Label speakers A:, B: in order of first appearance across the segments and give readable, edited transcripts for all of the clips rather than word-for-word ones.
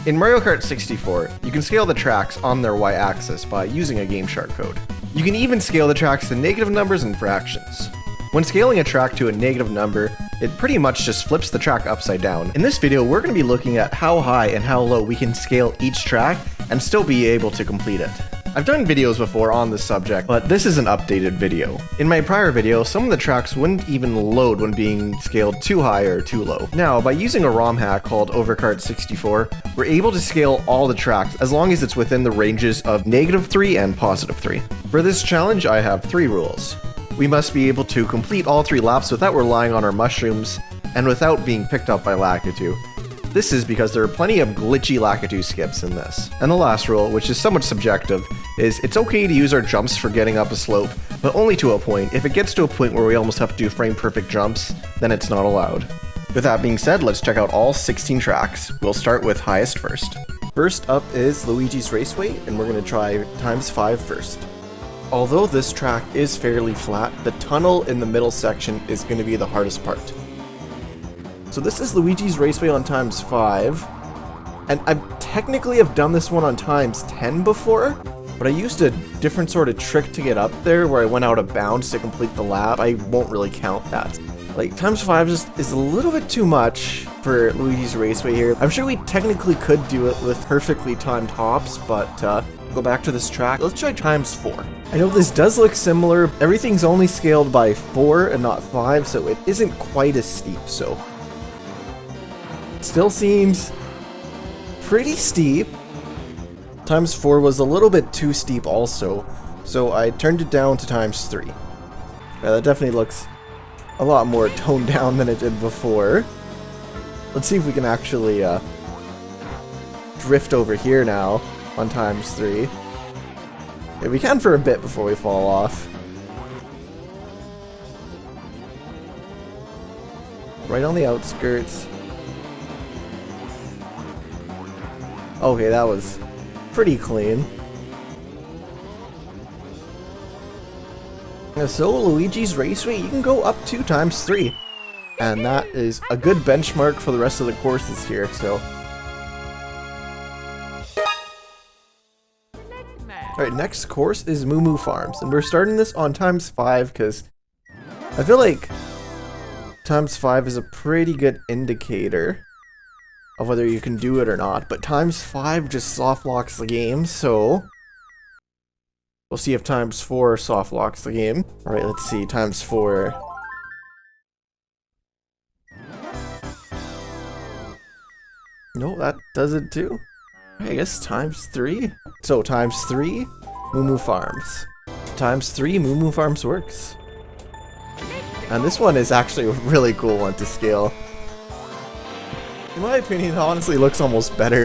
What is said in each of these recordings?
A: In Mario Kart 64, you can scale the tracks on their y-axis by using a GameShark code. You can even scale the tracks to negative numbers and fractions. When scaling a track to a negative number, it pretty much just flips the track upside down. In this video, we're going to be looking at how high and how low we can scale each track and still be able to complete it. I've done videos before on this subject, but this is an updated video. In my prior video, some of the tracks wouldn't even load when being scaled too high or too low. Now, by using a ROM hack called Overkart 64, we're able to scale all the tracks as long as it's within the ranges of -3 and +3. For this challenge, I have 3 rules. We must be able to complete all 3 laps without relying on our mushrooms and without being picked up by Lakitu. This is because there are plenty of glitchy Lakitu skips in this. And the last rule, which is somewhat subjective, is it's okay to use our jumps for getting up a slope, but only to a point. If it gets to a point where we almost have to do frame perfect jumps, then it's not allowed. With that being said, let's check out all 16 tracks. We'll start with highest first. First up is Luigi's Raceway, and we're going to try ×5 first. Although this track is fairly flat, the tunnel in the middle section is going to be the hardest part. So this is Luigi's Raceway on ×5, and I technically have done this one on ×10 before, but I used a different sort of trick to get up there where I went out of bounds to complete the lap. I won't really count that. Like, ×5 just is a little bit too much for Luigi's Raceway here. I'm sure we technically could do it with perfectly timed hops, but go back to this track. Let's try ×4. I know this does look similar. Everything's only scaled by 4 and not 5, so it isn't quite as steep, so still seems pretty steep. ×4 was a little bit too steep also, so I turned it down to ×3. Yeah, that definitely looks a lot more toned down than it did before. Let's see if we can actually drift over here now on ×3. Yeah, we can for a bit before we fall off. Right on the outskirts. Okay, that was pretty clean. So, Luigi's Raceway, you can go up to ×3. And that is a good benchmark for the rest of the courses here, so. Alright, next course is Moo Moo Farms. And we're starting this on ×5 because I feel like ×5 is a pretty good indicator of whether you can do it or not, but ×5 just soft locks the game, so we'll see if ×4 soft locks the game. Alright, let's see, ×4. No, that does it too. I guess ×3. So ×3, Moo Moo Farms. ×3, Moo Moo Farms works. And this one is actually a really cool one to scale. In my opinion, it honestly looks almost better.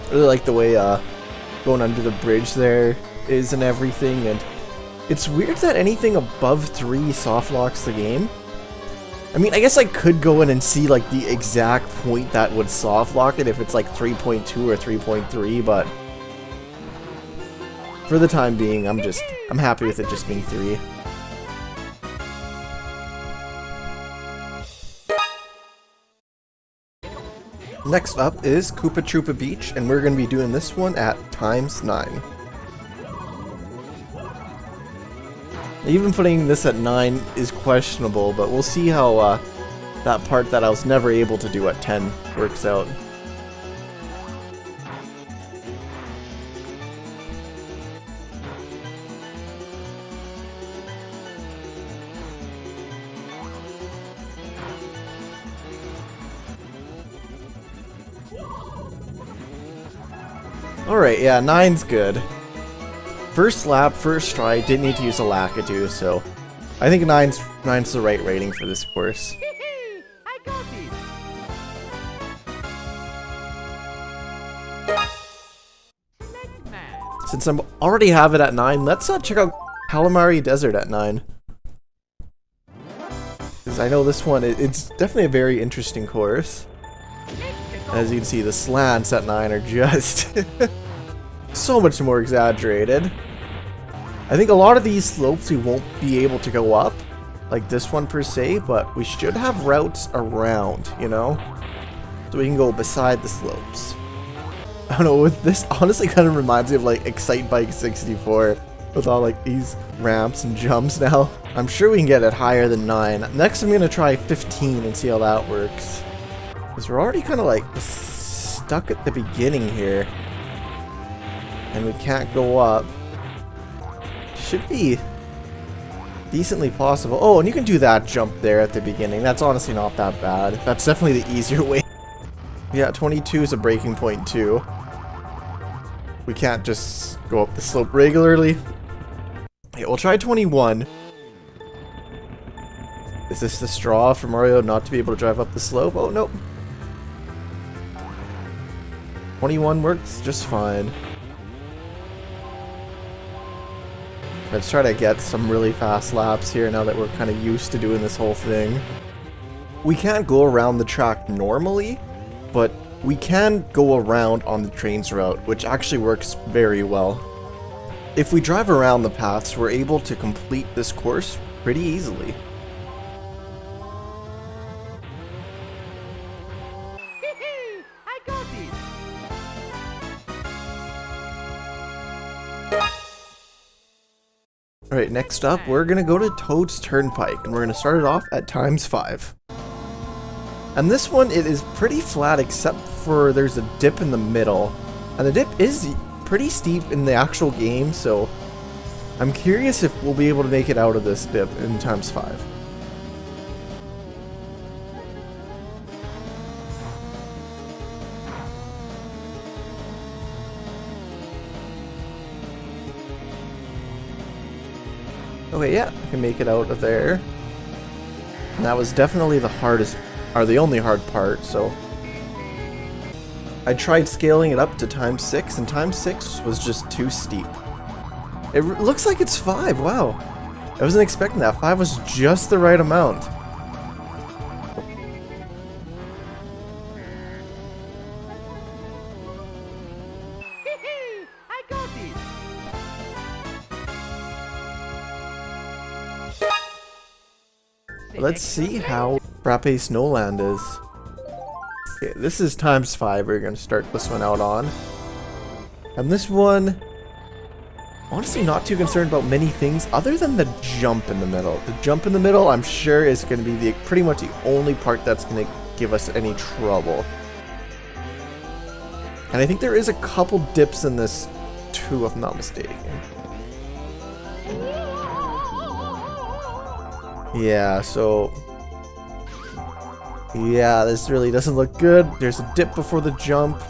A: I really like the way going under the bridge there is and everything, and it's weird that anything above 3 soft locks the game. I mean, I guess I could go in and see like the exact point that would soft lock it if it's like 3.2 or 3.3, but for the time being, I'm happy with it just being 3. Next up is Koopa Troopa Beach, and we're going to be doing this one at ×9. Even putting this at 9 is questionable, but we'll see how that part that I was never able to do at 10 works out. Alright, yeah, 9's good. First lap, first try, didn't need to use a Lakitu, so I think 9's the right rating for this course.
B: I got it.
A: Since I already have it at 9, let's check out Kalimari Desert at 9. Because I know this one, it's definitely a very interesting course. As you can see, the slants at 9 are just so much more exaggerated. I think a lot of these slopes we won't be able to go up, like this one per se, but we should have routes around, you know? so we can go beside the slopes. I don't know, this honestly kind of reminds me of like Excite Bike 64 with all like these ramps and jumps now. I'm sure we can get it higher than 9. Next I'm gonna try 15 and see how that works. Because we're already kind of like stuck at the beginning here. And we can't go up. Should be decently possible. Oh, and you can do that jump there at the beginning. That's honestly not that bad. That's definitely the easier way. Yeah, 22 is a breaking point too. We can't just go up the slope regularly. Okay, we'll try 21. Is this the straw for Mario not to be able to drive up the slope? Oh, nope. 21 works just fine. Let's try to get some really fast laps here now that we're kind of used to doing this whole thing. We can't go around the track normally, but we can go around on the trains route, which actually works very well. If we drive around the paths, we're able to complete this course pretty easily.
B: I got it.
A: Alright, next up, we're gonna go to Toad's Turnpike, and we're gonna start it off at ×5. And this one, it is pretty flat except for there's a dip in the middle. And the dip is pretty steep in the actual game, so I'm curious if we'll be able to make it out of this dip in ×5. Okay, yeah, I can make it out of there. And that was definitely the hardest, or the only hard part, so I tried scaling it up to ×6, and ×6 was just too steep. It looks like it's 5, wow. I wasn't expecting that. 5 was just the right amount.
B: I got it.
A: Let's see how Frappe Snowland is. Okay, this is ×5 we're going to start this one out on. And this one, honestly not too concerned about many things other than the jump in the middle. The jump in the middle, I'm sure, is going to be pretty much the only part that's going to give us any trouble. And I think there is a couple dips in this too, if I'm not mistaken. Yeah, so yeah, this really doesn't look good. There's a dip before the jump.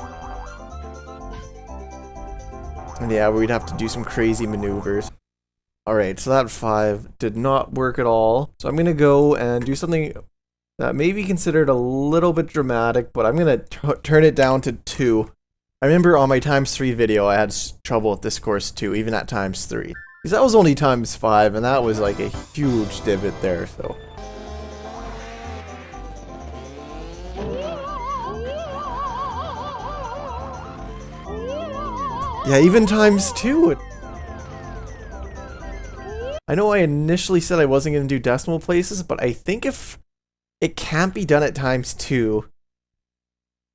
A: And yeah, we'd have to do some crazy maneuvers. Alright, so that 5 did not work at all. So I'm going to go and do something that may be considered a little bit dramatic, but I'm going to turn it down to 2. I remember on my ×3 video, I had trouble with this course too, even at ×3. Because that was only ×5, and that was like a huge divot there, so. Yeah, even ×2. I know I initially said I wasn't going to do decimal places, but I think if it can't be done at ×2,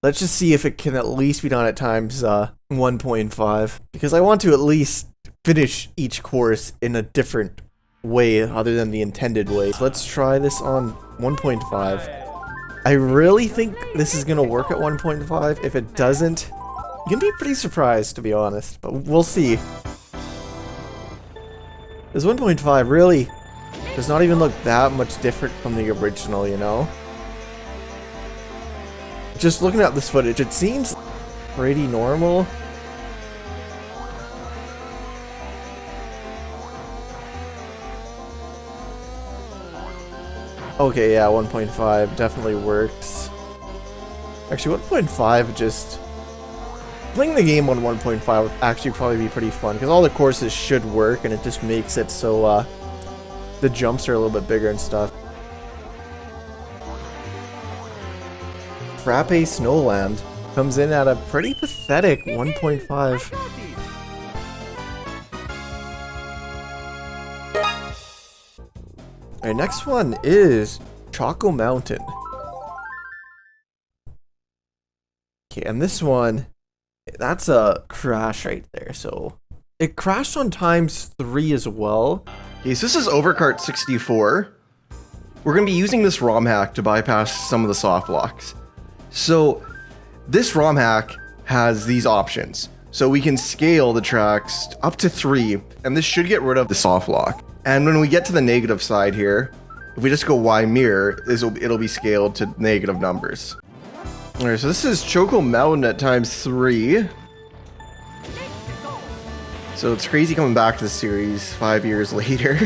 A: let's just see if it can at least be done at ×1.5. Because I want to at least finish each course in a different way other than the intended way. So let's try this on 1.5. I really think this is going to work at 1.5. If it doesn't, you can be pretty surprised, to be honest, but we'll see. This 1.5 really does not even look that much different from the original, you know? Just looking at this footage, it seems pretty normal. Okay, yeah, 1.5 definitely works. Actually, 1.5 just... Playing the game on 1.5 would actually probably be pretty fun, because all the courses should work, and it just makes it so, the jumps are a little bit bigger and stuff. Frappe Snowland comes in at a pretty pathetic 1.5. Alright, next one is Choco Mountain. Okay, and this one, that's a crash right there. So it crashed on ×3 as well. Okay, so this is Overkart 64. We're going to be using this ROM hack to bypass some of the soft locks. So this ROM hack has these options. So we can scale the tracks up to 3, and this should get rid of the soft lock. And when we get to the negative side here, if we just go Y mirror, it'll be scaled to negative numbers. Alright, so this is Choco Mountain at ×3. So it's crazy coming back to the series 5 years later.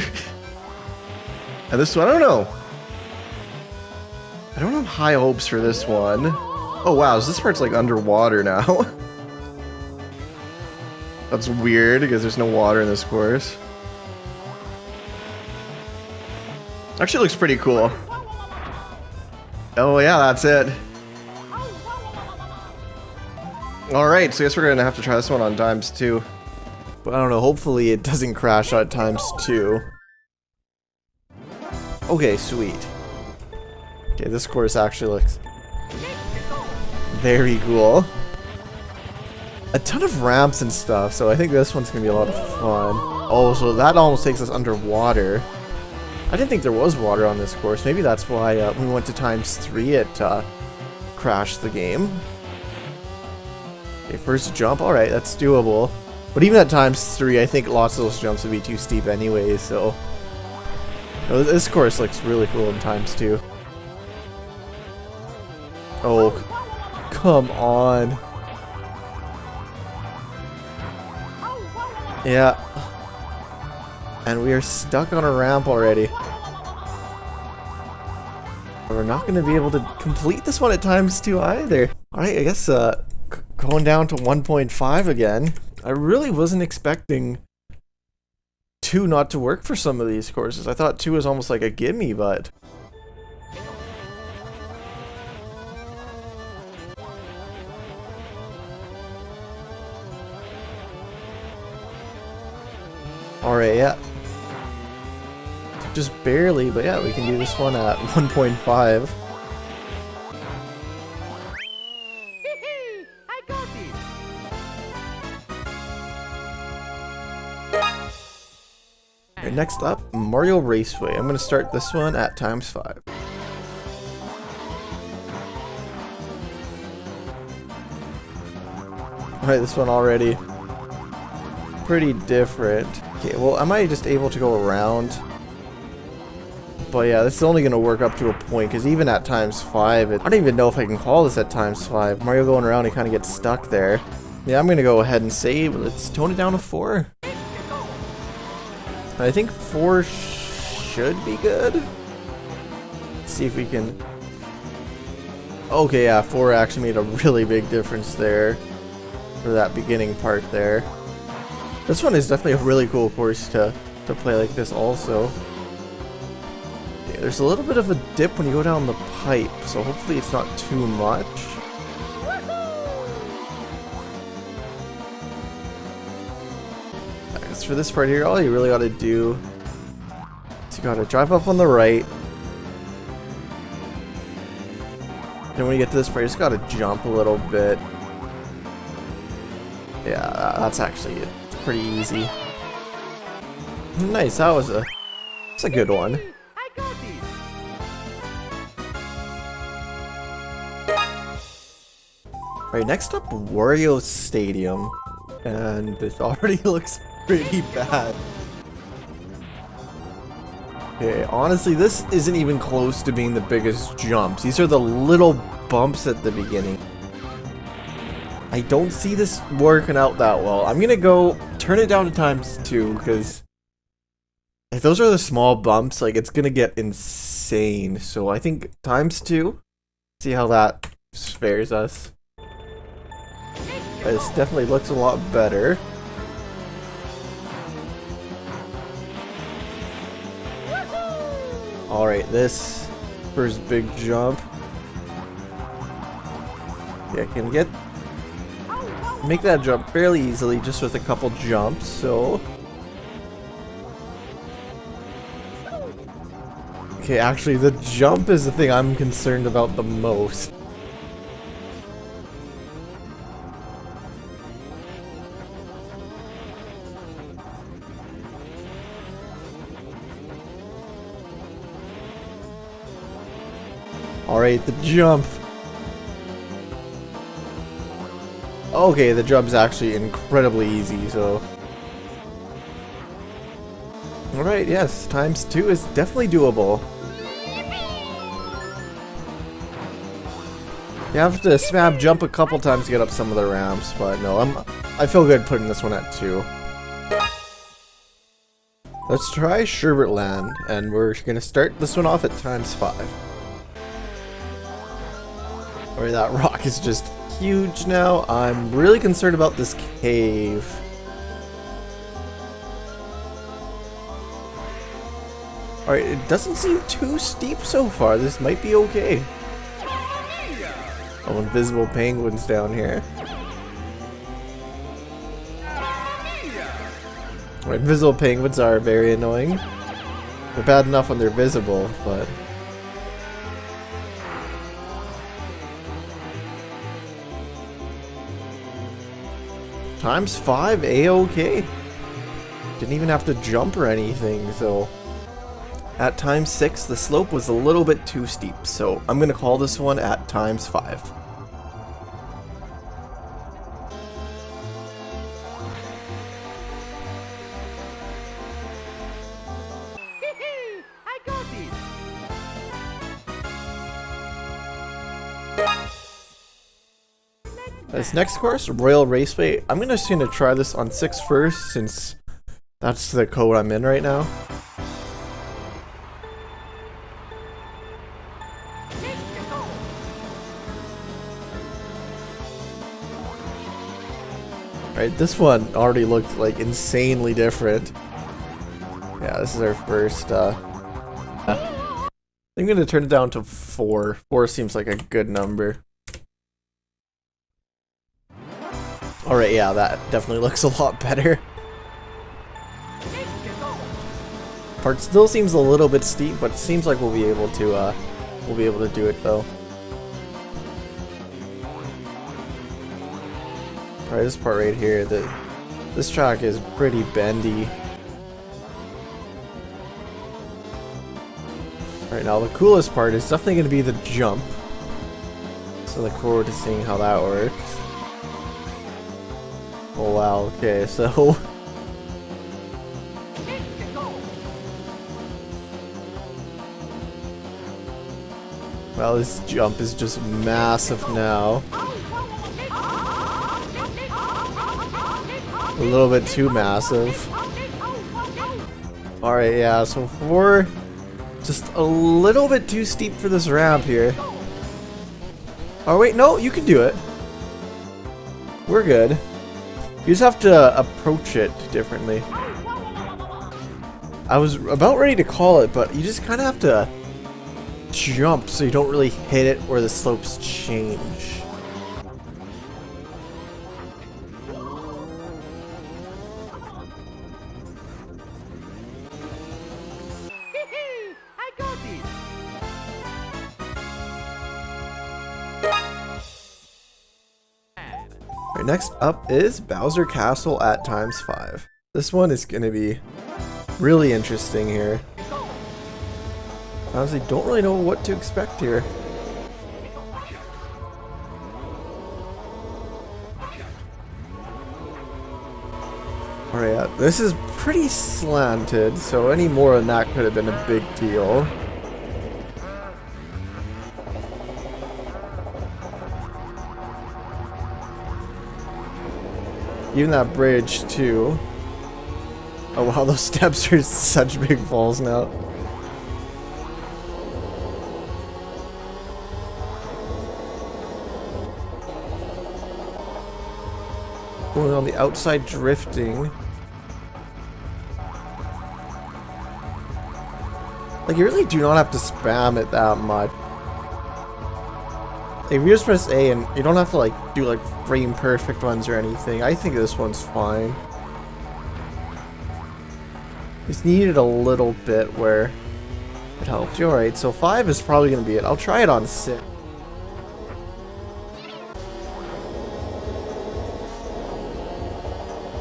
A: And this one, I don't know. I don't have high hopes for this one. Oh wow, so this part's like underwater now. That's weird because there's no water in this course. Actually looks pretty cool. Oh yeah, that's it. Alright, so I guess we're gonna have to try this one on ×2. But I don't know, hopefully it doesn't crash at ×2. Okay, sweet. Okay, this course actually looks very cool. A ton of ramps and stuff, so I think this one's gonna be a lot of fun. Oh, so that almost takes us underwater. I didn't think there was water on this course. Maybe that's why when we went to ×3 it crashed the game. Okay, first jump. Alright, that's doable. But even at ×3, I think lots of those jumps would be too steep anyway, so... Oh, this course looks really cool in ×2. Oh, come on. Yeah. And we are stuck on a ramp already. We're not going to be able to complete this one at ×2 either. Alright, I guess going down to 1.5 again. I really wasn't expecting 2 not to work for some of these courses. I thought 2 was almost like a gimme, but... Alright, yeah. Just barely, but yeah, we can do this one at 1.5.
B: I got it.
A: Alright, next up, Mario Raceway. I'm gonna start this one at ×5. Alright, this one already pretty different. Okay, well, am I just able to go around? But yeah, this is only gonna work up to a point, because even at ×5, I don't even know if I can call this at ×5. Mario going around, he kind of gets stuck there. Yeah, I'm gonna go ahead and save. Let's tone it down to 4. I think 4 should be good. Let's see if we can... Okay, yeah, 4 actually made a really big difference there for that beginning part there. This one is definitely a really cool course to play like this also. Okay, there's a little bit of a dip when you go down the pipe, so hopefully it's not too much. As for this part here, all you really gotta do is you gotta drive up on the right. And when you get to this part, you just gotta jump a little bit. Yeah, that's actually it. Pretty easy. Nice, that's a good one.
B: I got it.
A: Alright, next up, Wario Stadium. And this already looks pretty bad. Okay, honestly, this isn't even close to being the biggest jumps. These are the little bumps at the beginning. I don't see this working out that well. I'm gonna go turn it down to ×2, because if those are the small bumps, like, it's gonna get insane. So I think ×2. See how that fares us. This definitely looks a lot better. Alright, this first big jump. Yeah, I can make that jump fairly easily just with a couple jumps, so... Okay, actually, the jump is the thing I'm concerned about the most. Alright, the jump. Okay, the jump's actually incredibly easy, so... Alright, yes, ×2 is definitely doable. You have to spam jump a couple times to get up some of the ramps, but no, I feel good putting this one at 2. Let's try Sherbet Land, and we're gonna start this one off at ×5. Alright, that rock is just huge now. I'm really concerned about this cave. Alright, it doesn't seem too steep so far. This might be okay. Oh, invisible penguins down here. Alright, invisible penguins are very annoying. They're bad enough when they're visible, but... ×5, A-okay. Didn't even have to jump or anything, so... At ×6, the slope was a little bit too steep, so I'm gonna call this one at ×5.
B: I got this.
A: This next course, Royal Raceway, I'm just gonna try this on 6 first, since that's the code I'm in right now. Right, this one already looked like insanely different. Yeah, this is our first, I'm gonna turn it down to 4. 4 seems like a good number. Alright, yeah, that definitely looks a lot better. Part still seems a little bit steep, but it seems like we'll be able to do it though. Alright, this part right here, this track is pretty bendy. Alright, now the coolest part is definitely going to be the jump. So I look forward to seeing how that works. Oh wow, okay, so... Well, this jump is just massive now. A little bit too massive. Alright, yeah, so 4... Just a little bit too steep for this ramp here. Oh wait, no, you can do it. We're good. You just have to approach it differently. I was about ready to call it, but you just kind of have to jump so you don't really hit it where the slopes change.
B: I got this.
A: Alright, next up is Bowser Castle at ×5. This one is going to be really interesting here. Honestly, don't really know what to expect here. Alright, yeah, this is pretty slanted, so any more than that could have been a big deal. Even that bridge, too. Oh wow, those steps are such big falls now. Going on the outside, drifting. Like, you really do not have to spam it that much. Like, if you just press A and you don't have to, like, do, like, frame perfect ones or anything. I think this one's fine. Just needed a little bit where it helped you. Alright, so 5 is probably going to be it. I'll try it on 6.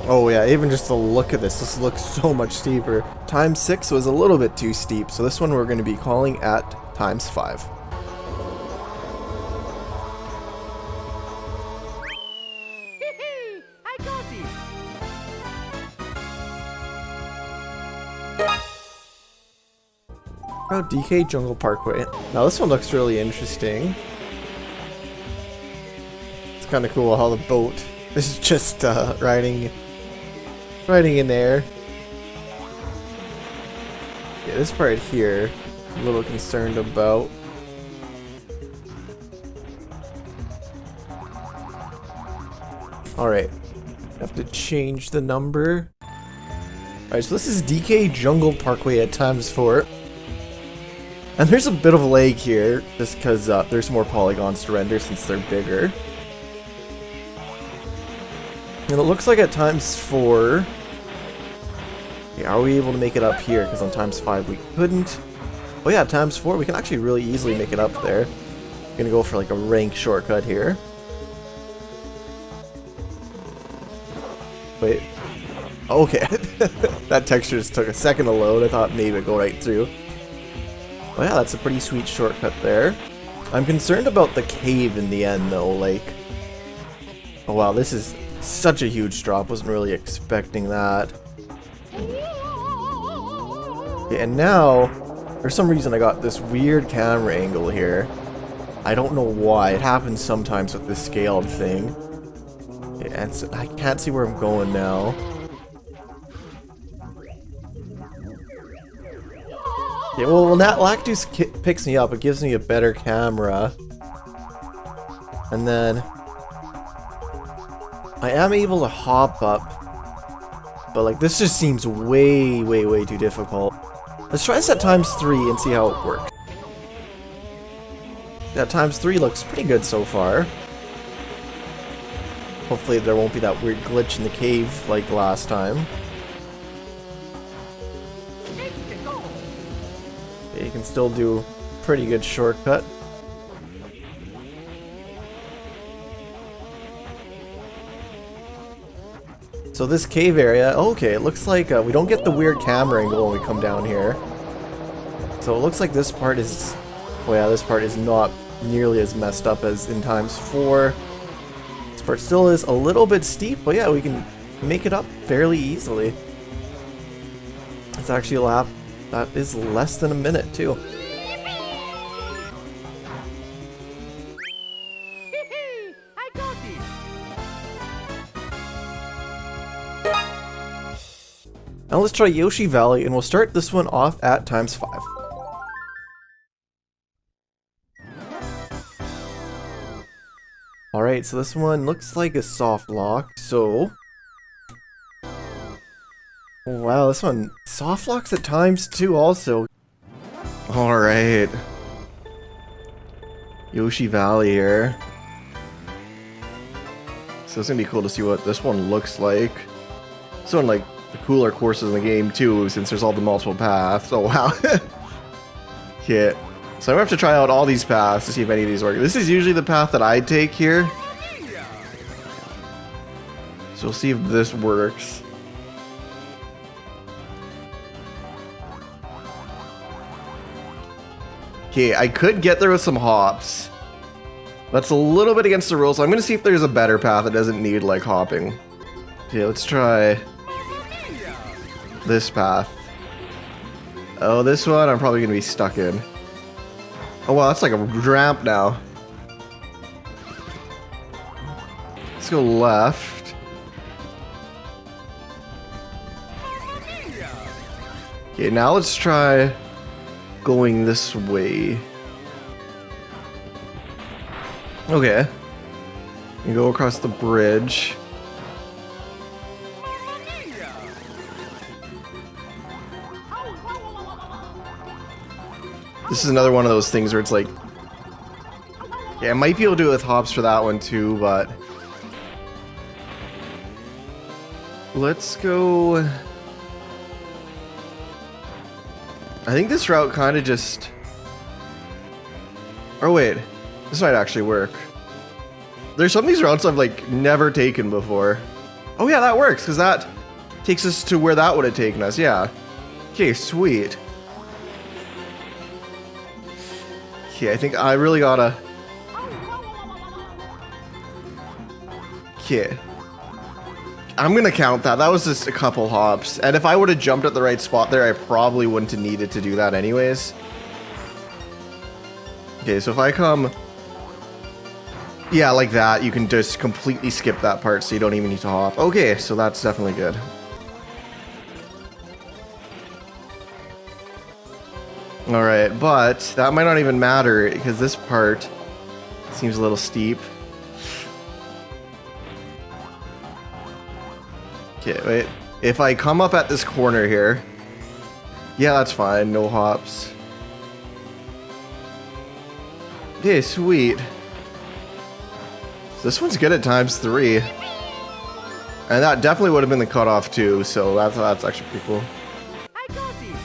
A: Oh yeah, even just the look of this looks so much steeper. ×6 was a little bit too steep, so this one we're going to be calling at ×5. Oh, DK Jungle Parkway. Now this one looks really interesting. It's kind of cool how the boat is just riding in air. Yeah, this part here, I'm a little concerned about. Alright, have to change the number. Alright, so this is DK Jungle Parkway at ×4. And there's a bit of lag here, just because there's more polygons to render since they're bigger. And it looks like at ×4... Yeah, are we able to make it up here? Because on ×5 we couldn't. Oh yeah, ×4 we can actually really easily make it up there. I'm gonna go for like a rank shortcut here. Wait. Okay. That texture just took a second to load. I thought maybe it'd go right through. Oh yeah, that's a pretty sweet shortcut there. I'm concerned about the cave in the end though, like... Oh wow, this is such a huge drop. Wasn't really expecting that. Okay, and now, for some reason I got this weird camera angle here. I don't know why. It happens sometimes with this scaled thing. Okay, and so I can't see where I'm going now. Yeah, well, when that Lactus picks me up, it gives me a better camera. And then... I am able to hop up. But, like, this just seems way, way, way too difficult. Let's try this at ×3 and see how it works. That ×3 looks pretty good so far. Hopefully there won't be that weird glitch in the cave like last time. You can still do pretty good shortcut. So this cave area, okay, it looks like we don't get the weird camera angle when we come down here. So it looks like this part is, oh yeah, this part is not nearly as messed up as in ×4. This part still is a little bit steep, but yeah, we can make it up fairly easily. It's actually a lap that is less than a minute too.
B: I got this.
A: Now let's try Yoshi Valley, and we'll start this one off at ×5. Alright, so this one looks like a soft lock, so... Oh, wow, this one soft locks at ×2 also. Alright. Yoshi Valley here. So it's gonna be cool to see what this one looks like. This one, like, the cooler courses in the game too, since there's all the multiple paths. Oh wow. Yeah. So I'm gonna have to try out all these paths to see if any of these work. This is usually the path that I take here. So we'll see if this works. Okay, I could get there with some hops. That's a little bit against the rules, so I'm gonna see if there's a better path that doesn't need, like, hopping. Okay, let's try this path. Oh, this one I'm probably gonna be stuck in. Oh wow, that's like a ramp now. Let's go left. Okay, now let's try going this way. Okay. You go across the bridge. This is another one of those things where it's like... Yeah, I might be able to do it with hops for that one too, but... Let's go... I think this route kind of just... Oh wait, this might actually work. There's some of these routes I've like never taken before. Oh yeah, that works, because that takes us to where that would have taken us, yeah. Okay, sweet. Okay, I think I really gotta... Okay. I'm gonna count that. That was just a couple hops. And if I would have jumped at the right spot there, I probably wouldn't have needed to do that anyways. Okay, so if I come... Yeah, like that, you can just completely skip that part so you don't even need to hop. Okay, so that's definitely good. Alright, but that might not even matter because this part seems a little steep. Okay, wait. If I come up at this corner here... Yeah, that's fine. No hops. Okay, sweet. This one's good at ×3. And that definitely would have been the cutoff too, so that's actually pretty cool.
B: I got it.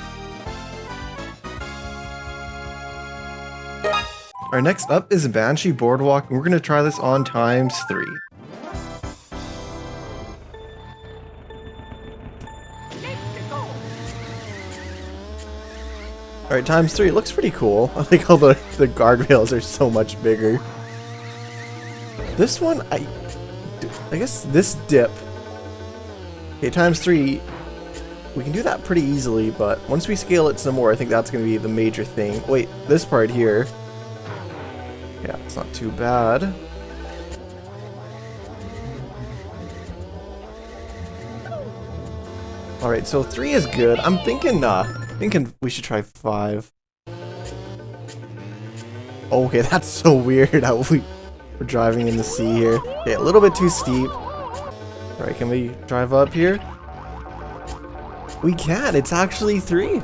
A: Alright, next up is Banshee Boardwalk, and we're going to try this on ×3. Alright, ×3. It looks pretty cool. I like how the guardrails are so much bigger. This one, I guess this dip. Okay, ×3. We can do that pretty easily, but once we scale it some more, I think that's going to be the major thing. Wait, this part here. Yeah, it's not too bad. Alright, so 3 is good. I'm thinking we should try 5. Okay, that's so weird how we're driving in the sea here. Okay, a little bit too steep. Alright, can we drive up here? We can, it's actually 3.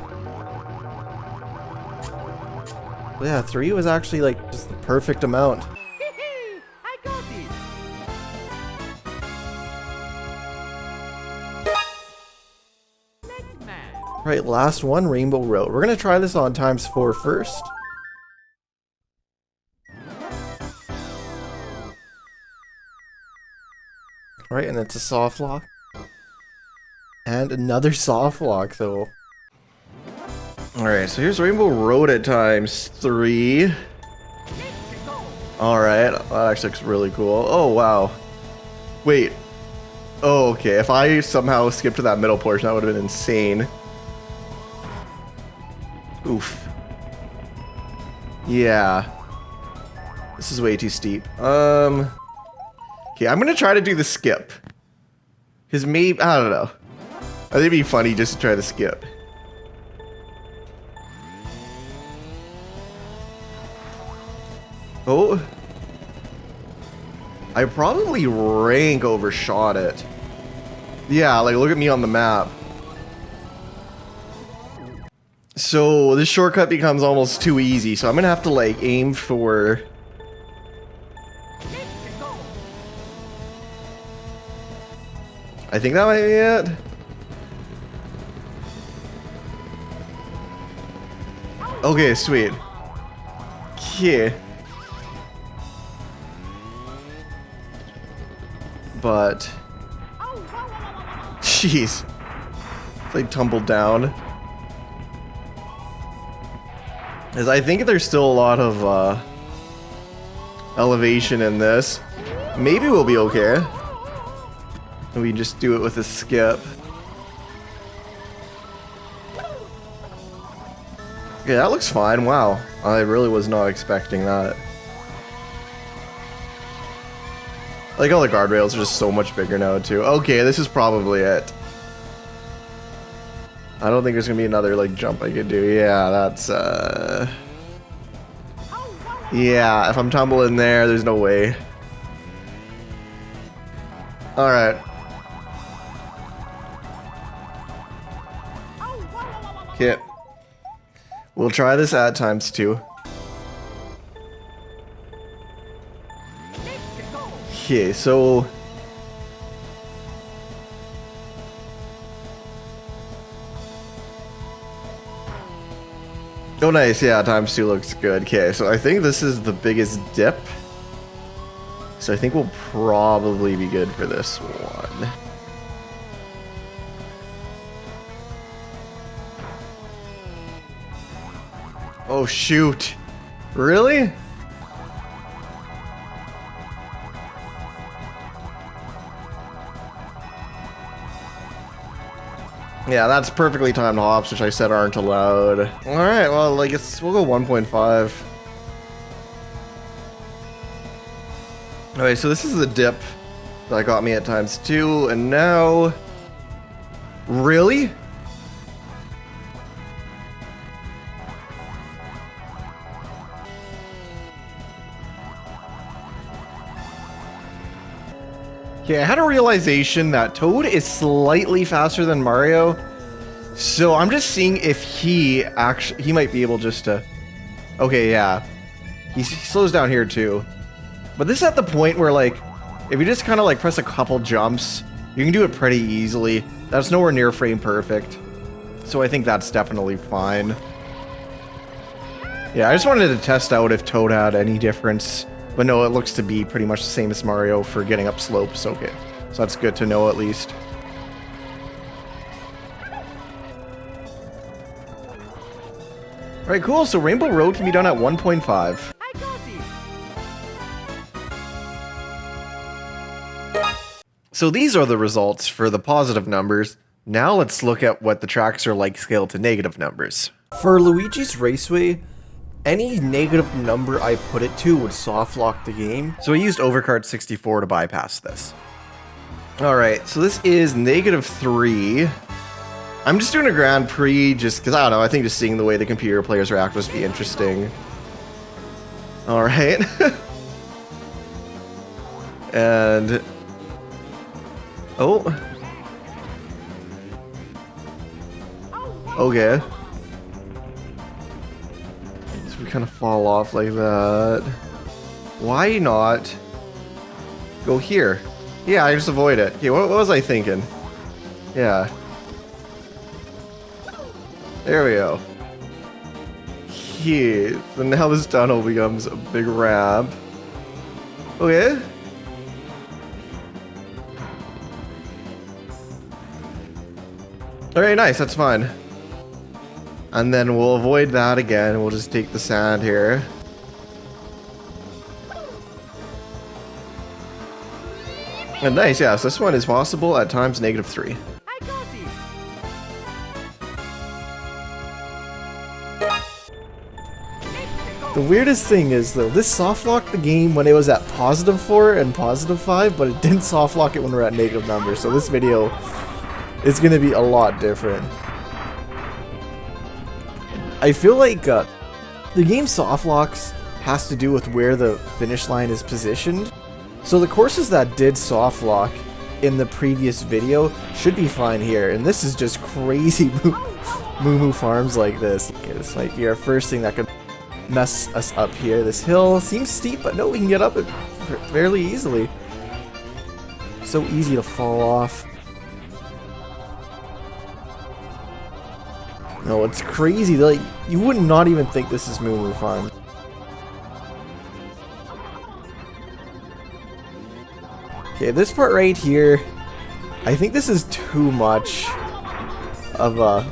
A: Yeah, 3 was actually like just the perfect amount.
B: I got it. Next man.
A: Right, last one, Rainbow Road. We're gonna try this on ×4 first. Alright, and it's a soft lock. And another soft lock, though. Alright, so here's Rainbow Road at ×3. Alright, that actually looks really cool. Oh, wow. Wait. Oh, okay. If I somehow skipped to that middle portion, that would have been insane. Oof. Yeah. This is way too steep. Okay, I'm gonna try to do the skip. Because maybe, I don't know. I think it'd be funny just to try to skip. Oh. I probably rank overshot it. Yeah, like look at me on the map. So this shortcut becomes almost too easy, so I'm gonna have to like aim for... I think that might be it. Okay, sweet. Yeah. But... Jeez. It's like tumbled down. As I think there's still a lot of elevation in this. Maybe we'll be okay. We just do it with a skip. Okay, that looks fine. Wow. I really was not expecting that. Like all the guardrails are just so much bigger now too. Okay, this is probably it. I don't think there's gonna be another like jump I could do. Yeah, that's yeah, if I'm tumbling there, there's no way. Alright. Okay. We'll try this at ×2. Okay, so... Oh nice, yeah, ×2 looks good. Okay, so I think this is the biggest dip. So I think we'll probably be good for this one. Oh shoot. Really? Yeah, that's perfectly timed hops, which I said aren't allowed. Alright, well, I guess we'll go 1.5. Okay, so this is the dip that got me at times 2, and now... Really? Okay, I had a realization that Toad is slightly faster than Mario, so I'm just seeing if he might be able just to... Okay, yeah. He slows down here too. But this is at the point where, like, if you just kind of like press a couple jumps, you can do it pretty easily. That's nowhere near frame perfect. So I think that's definitely fine. Yeah, I just wanted to test out if Toad had any difference. But no, it looks to be pretty much the same as Mario for getting up slopes. Okay, so that's good to know at least. Alright, cool. So Rainbow Road can be done at 1.5.
B: I got it.
A: So these are the results for the positive numbers. Now let's look at what the tracks are like scaled to negative numbers. For Luigi's Raceway, any negative number I put it to would soft lock the game. So I used Overkart 64 to bypass this. Alright, so this is -3. I'm just doing a Grand Prix just because, I don't know, I think just seeing the way the computer players react would be interesting. Alright. And... Oh. Okay. So we kind of fall off like that. Why not go here? Yeah, I just avoid it. Okay, what was I thinking? Yeah. There we go. Okay, so now this tunnel becomes a big ramp. Okay. Alright, nice, that's fine. And then we'll avoid that again. We'll just take the sand here. And nice, yes, this one is possible at times -3.
B: I got it.
C: The weirdest thing is though, this soft locked the game when it was at +4 and +5, but it didn't soft lock it when we're at negative numbers. So this video is gonna be a lot different. I feel like the game soft locks has to do with where the finish line is positioned. So the courses that did soft lock in the previous video should be fine here, and this is just crazy Moo Moo Farms like this. Okay, this might be our first thing that could mess us up here. This hill seems steep, but no, we can get up it fairly easily. So easy to fall off. No, it's crazy. Like, you would not even think this is Moo Moo Farm. Okay, this part right here, I think this is too much of a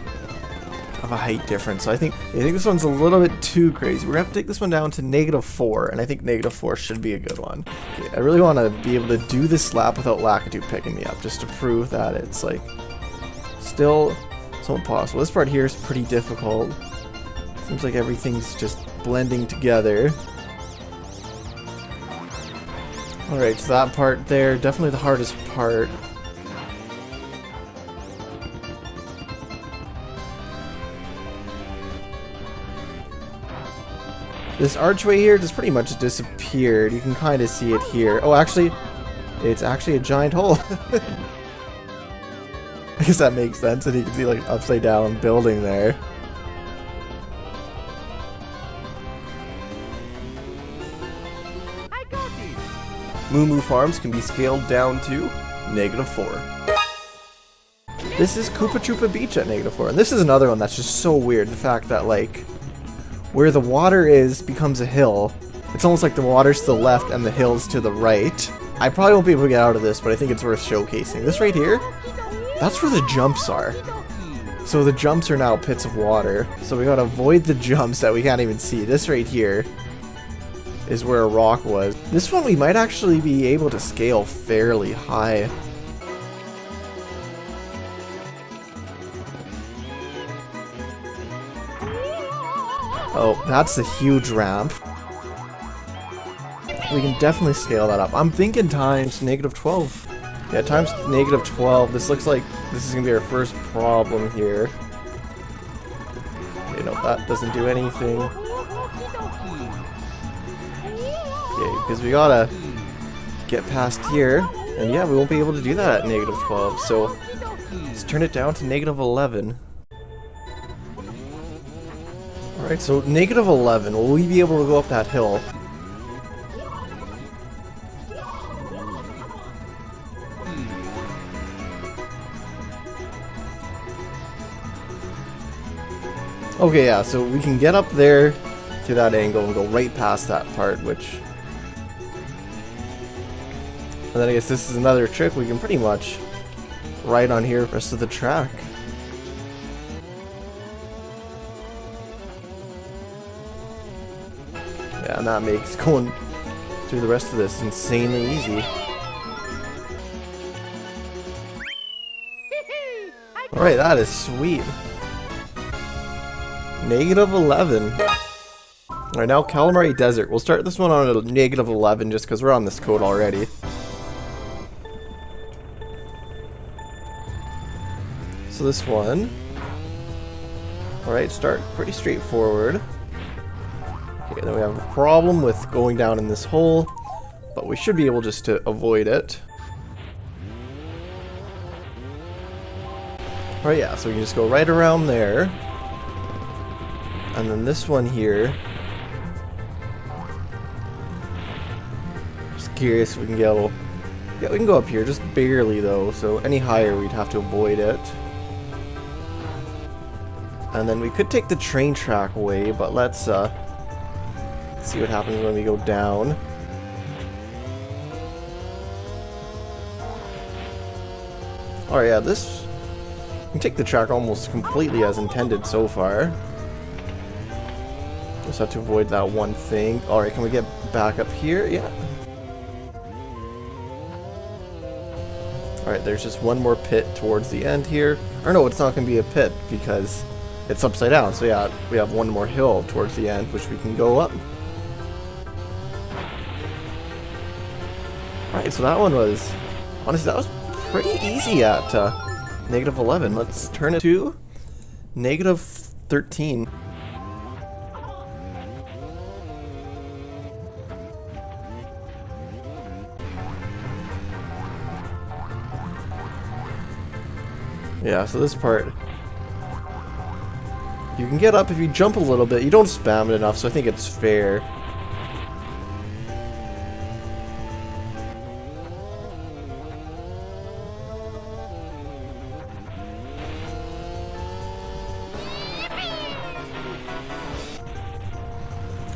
C: height difference. So I think this one's a little bit too crazy. We're gonna have to take this one down to -4, and I think -4 should be a good one. Okay, I really want to be able to do this lap without Lakitu picking me up, just to prove that it's like still somewhat possible. This part here is pretty difficult. Seems like everything's just blending together. Alright, so that part there, definitely the hardest part. This archway here just pretty much disappeared. You can kind of see it here. Oh, actually, it's actually a giant hole. I guess that makes sense, and you can see like upside down building there.
B: I got it.
A: Moo Moo Farms can be scaled down to -4.
C: This is Koopa Troopa Beach at -4, and this is another one that's just so weird. The fact that like where the water is becomes a hill. It's almost like the water's to the left and the hill's to the right. I probably won't be able to get out of this, but I think it's worth showcasing. This right here, that's where the jumps are. So the jumps are now pits of water. So we gotta avoid the jumps that we can't even see. This right here is where a rock was. This one we might actually be able to scale fairly high. Oh, that's a huge ramp. we can definitely scale that up. I'm thinking times -12. Yeah, times -12. This looks like this is gonna be our first problem here. Okay, no, that doesn't do anything. Okay, because we gotta get past here, and yeah, we won't be able to do that at -12. So let's turn it down to -11. All right, so -11. Will we be able to go up that hill? Okay, yeah, so we can get up there to that angle and go right past that part, which... And then I guess this is another trick, we can pretty much ride on here the rest of the track. Yeah, and that makes going through the rest of this insanely easy. Alright, that is sweet. -11. Alright, now Kalimari Desert. We'll start this one on a -11 just because we're on this code already. So this one... Alright, start pretty straightforward. Okay, then we have a problem with going down in this hole, but we should be able just to avoid it. Alright, yeah, so we can just go right around there. And then this one here. Just curious if we can get a little... Yeah, we can go up here, just barely though, so any higher we'd have to avoid it. And then we could take the train track away, but let's see what happens when we go down. Alright, yeah, this... We can take the track almost completely as intended so far. Just have to avoid that one thing. Alright, can we get back up here? Yeah. Alright, there's just one more pit towards the end here. Or no, it's not going to be a pit because it's upside down. So yeah, we have one more hill towards the end, which we can go up. Alright, so that one was... Honestly, that was pretty easy at -11. Let's turn it to -13. Yeah, so this part, you can get up if you jump a little bit. You don't spam it enough, so I think it's fair.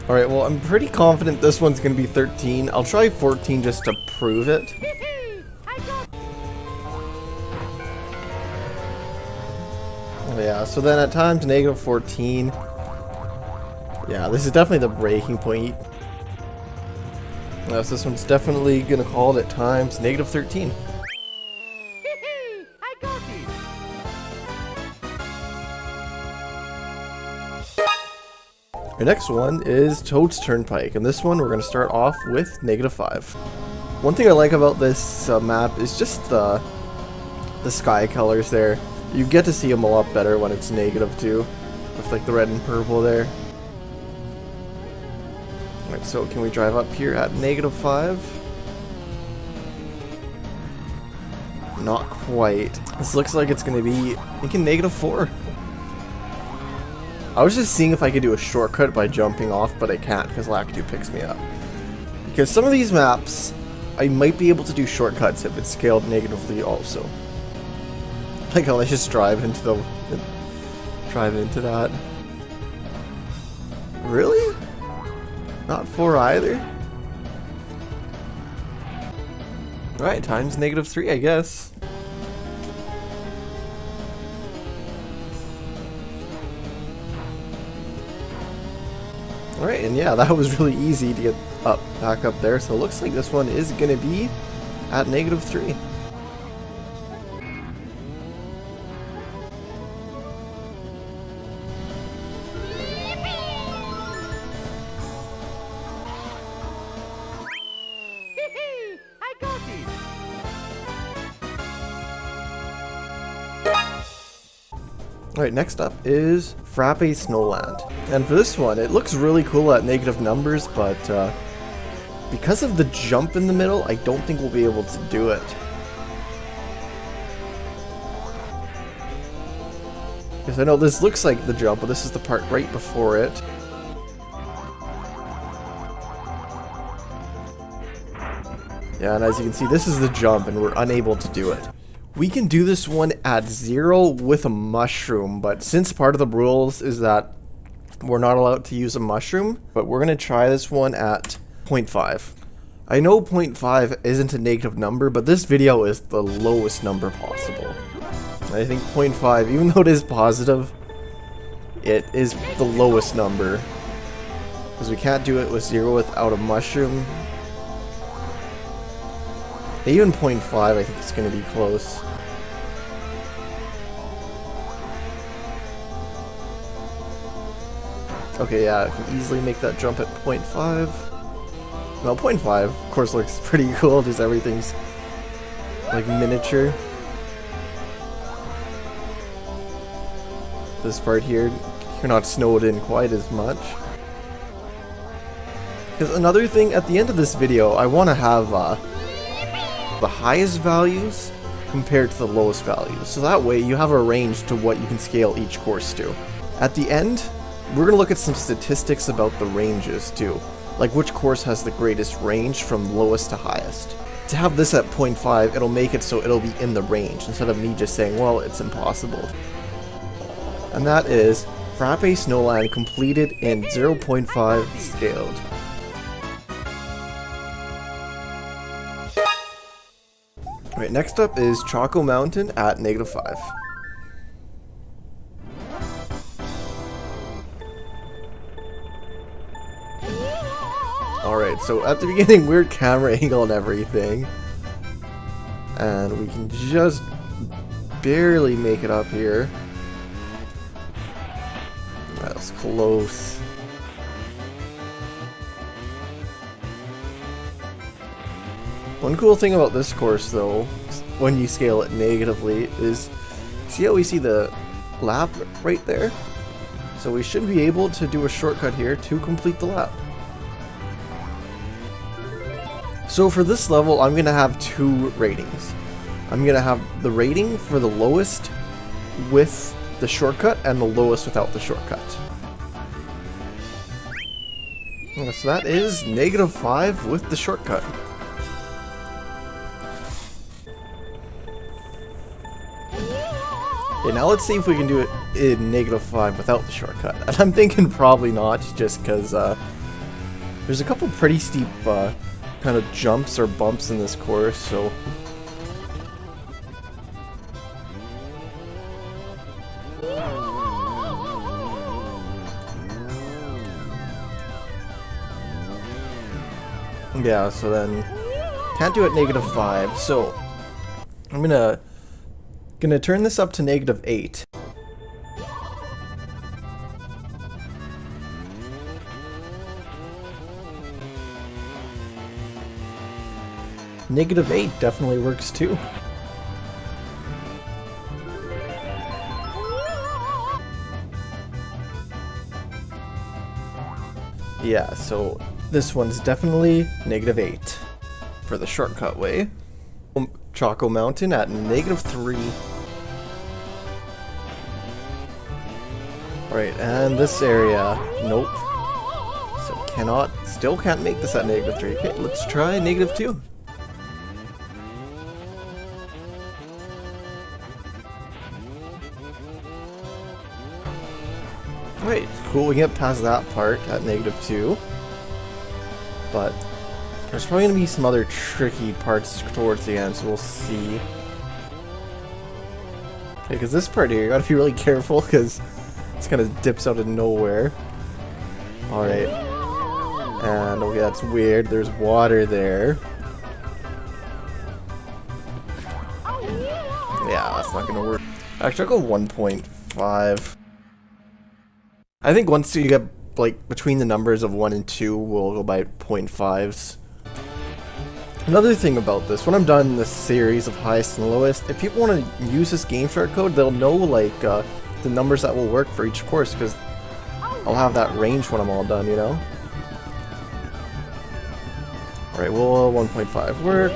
C: Alright, well, I'm pretty confident this one's going to be 13. I'll try 14 just to prove it. Yeah, so then at times -14. Yeah, this is definitely the breaking point. So this one's definitely gonna call it at times -13.
B: I got it.
C: Our next one is Toad's Turnpike, and this one we're gonna start off with -5. One thing I like about this map is just the sky colors there. You get to see them a lot better when it's -2, with like the red and purple there. Alright, so can we drive up here at -5? Not quite. This looks like it's going to be, I think, in -4. I was just seeing if I could do a shortcut by jumping off, but I can't because Lakitu picks me up. Because some of these maps, I might be able to do shortcuts if it's scaled negatively also. Like, I'll just drive into that. Really? Not 4 either? Alright, times -3, I guess. Alright, and yeah, that was really easy to get back up there, so it looks like this one is gonna be at -3. Alright, next up is Frappe Snowland. And for this one, it looks really cool at negative numbers, but because of the jump in the middle, I don't think we'll be able to do it. Because I know this looks like the jump, but this is the part right before it. Yeah, and as you can see, this is the jump, and we're unable to do it. We can do this one at 0 with a mushroom, but since part of the rules is that we're not allowed to use a mushroom, but we're going to try this one at 0.5. I know 0.5 isn't a negative number, but this video is the lowest number possible. I think 0.5, even though it is positive, it is the lowest number. Because we can't do it with 0 without a mushroom. Even 0.5, I think it's going to be close. Okay, yeah, I can easily make that jump at 0.5. Well, 0.5, of course, looks pretty cool, just everything's like miniature. This part here, you're not snowed in quite as much. Because another thing, at the end of this video, I want to have the highest values compared to the lowest values. So that way you have a range to what you can scale each course to. At the end, we're going to look at some statistics about the ranges too. Like which course has the greatest range from lowest to highest. To have this at 0.5, it'll make it so it'll be in the range instead of me just saying, well, it's impossible. And that is Frappe Snowland completed in 0.5 scaled. Alright, next up is Choco Mountain at -5. Alright, so at the beginning, weird camera angle and everything. And we can just barely make it up here. That was close. One cool thing about this course, though, when you scale it negatively, is see how we see the lap right there? So we should be able to do a shortcut here to complete the lap. So for this level, I'm going to have 2 ratings. I'm going to have the rating for the lowest with the shortcut and the lowest without the shortcut. So that is -5 with the shortcut. Okay, now let's see if we can do it in -5 without the shortcut. And I'm thinking probably not, just because there's a couple pretty steep kind of jumps or bumps in this course, so... Yeah, so then can't do it -5, so I'm gonna turn this up to -8. -8 definitely works too. Yeah, so this one's definitely -8 for the shortcut way. Choco Mountain at -3. Right, and this area, nope. So still can't make this at -3. Okay, let's try -2. Right, cool, we can get past that part at -2. But there's probably going to be some other tricky parts towards the end, so we'll see. Okay, because this part here, you gotta be really careful, because it kind of dips out of nowhere. Alright. And, okay, that's weird. There's water there. Yeah, that's not going to work. Actually, I'll go 1.5. I think once you get, like, between the numbers of 1 and 2, we'll go by 0.5s. Another thing about this, when I'm done this series of highest and lowest, if people want to use this GameShark code, they'll know, like, the numbers that will work for each course, because I'll have that range when I'm all done, you know? Alright, will 1.5 work?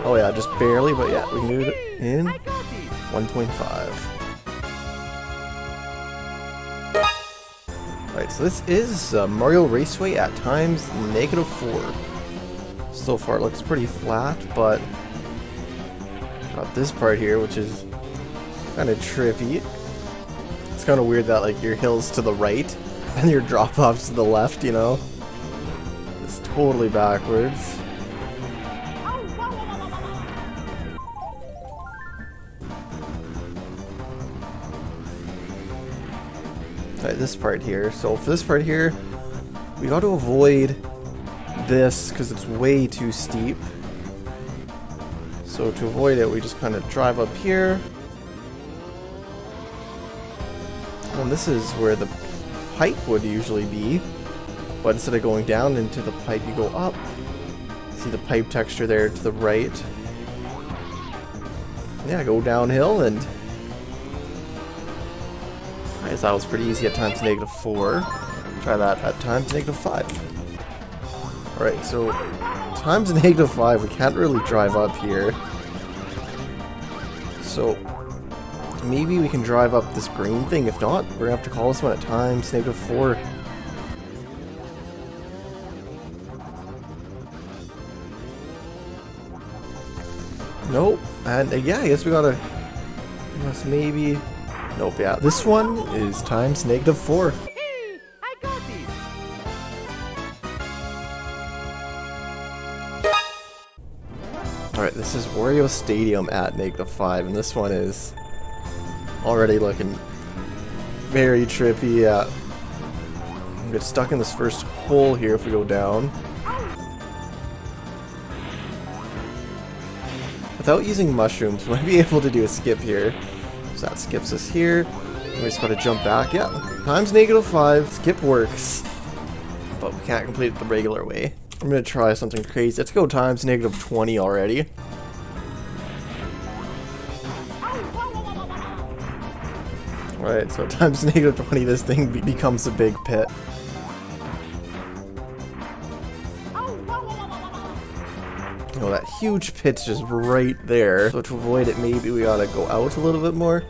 C: Oh yeah, just barely, but yeah, we can do it in 1.5. Alright, so this is Mario Raceway at times -4. So far it looks pretty flat, but got this part here, which is kind of trippy. It's kind of weird that like your hill's to the right and your drop-off's to the left, you know? It's totally backwards. Alright, this part here. So for this part here, we got to avoid this because it's way too steep. So to avoid it, we just kind of drive up here. And this is where the pipe would usually be. But instead of going down into the pipe, you go up. See the pipe texture there to the right. Yeah, go downhill and... Nice, that was pretty easy at times -4. Try that at times -5. Alright, so times -5, we can't really drive up here. So maybe we can drive up this green thing. If not, we're gonna have to call this one at times -4. Nope. And yeah, I guess we gotta... maybe... Nope, yeah. This one is times -4.
B: I got this.
C: Alright, this is Wario Stadium at -5, and this one is already looking very trippy. Yeah. I'm gonna get stuck in this first hole here if we go down. Without using mushrooms, we might be able to do a skip here. So that skips us here. We just gotta jump back. Yeah, times -5. Skip works. But we can't complete it the regular way. I'm gonna try something crazy. Let's go times -20 already. Alright, so times -20, this thing becomes a big pit. Oh, that huge pit's just right there. So to avoid it, maybe we gotta go out a little bit more.